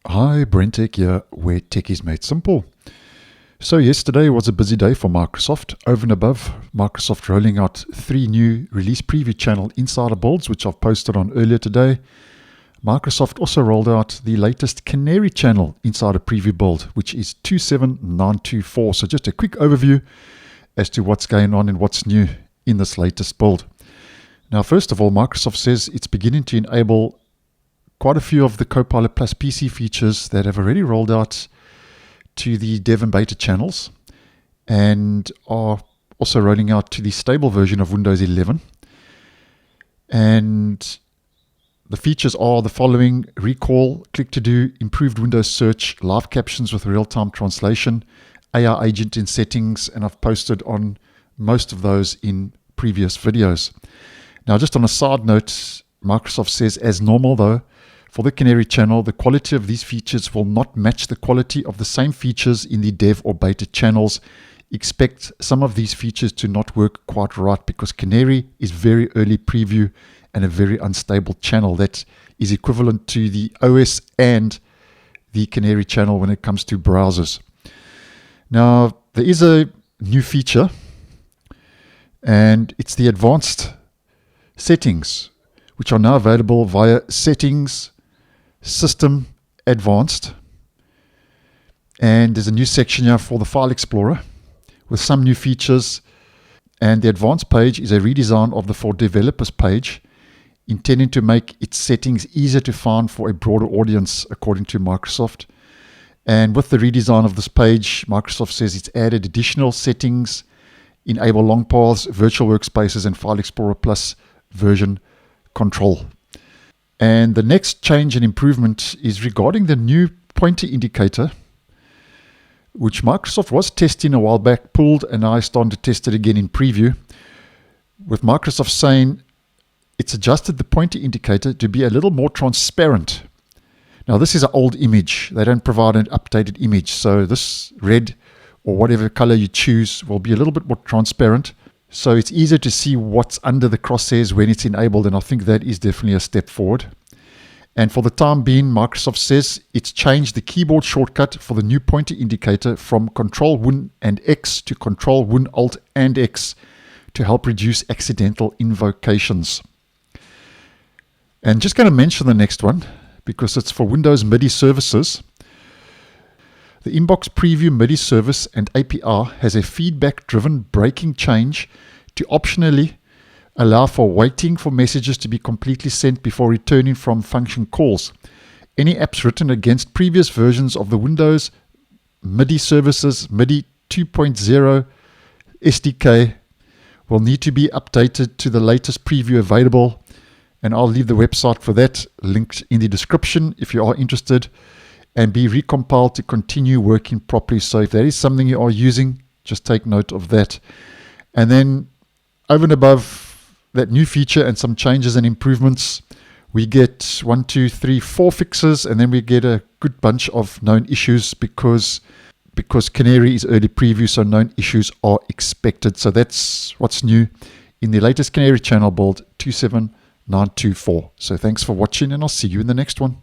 Hi, BrenTech here, where tech is made simple. So yesterday was a busy day for Microsoft. Over and above, Microsoft rolling out 3 new release preview channel insider builds, which I've posted on earlier today. Microsoft also rolled out the latest Canary Channel insider preview build, which is 27924. So just a quick overview as to what's going on and what's new in this latest build. Now, first of all, Microsoft says it's beginning to enable quite a few of the Copilot Plus PC features that have already rolled out to the dev and beta channels and are also rolling out to the stable version of Windows 11. And the features are the following: recall, click to do, improved Windows search, live captions with real-time translation, AI agent in settings, and I've posted on most of those in previous videos. Now, just on a side note, Microsoft says, as normal though, for the Canary Channel, the quality of these features will not match the quality of the same features in the dev or beta channels. Expect some of these features to not work quite right because Canary is very early preview and a very unstable channel that is equivalent to the OS and the Canary Channel when it comes to browsers. Now, there is a new feature, and it's the advanced settings, which are now available via Settings, System, Advanced. And there's a new section here for the File Explorer with some new features. And the Advanced page is a redesign of the For Developers page, intending to make its settings easier to find for a broader audience, according to Microsoft. And with the redesign of this page, Microsoft says it's added additional settings, enable long paths, virtual workspaces, and File Explorer Plus version control. And the next change and improvement is regarding the new pointer indicator, which Microsoft was testing a while back, pulled, and I started to test it again in preview, with Microsoft saying it's adjusted the pointer indicator to be a little more transparent. Now, this is an old image. They don't provide an updated image. So this red or whatever color you choose will be a little bit more transparent. So it's easier to see what's under the crosshairs when it's enabled, and I think that is definitely a step forward. And for the time being, Microsoft says it's changed the keyboard shortcut for the new pointer indicator from Control-Win and X to Control-Win-Alt and X to help reduce accidental invocations. And just going to mention the next one because it's for Windows MIDI services. The Inbox Preview MIDI service and API has a feedback-driven breaking change to optionally allow for waiting for messages to be completely sent before returning from function calls. Any apps written against previous versions of the Windows MIDI services MIDI 2.0 SDK will need to be updated to the latest preview available, and I'll leave the website for that linked in the description if you are interested, and be recompiled to continue working properly. So if that is something you are using, just take note of that. And then over and above that new feature and some changes and improvements, we get 4 fixes, and then we get a good bunch of known issues because Canary is early preview, so known issues are expected. So that's what's new in the latest Canary Channel build 27924. So thanks for watching, and I'll see you in the next one.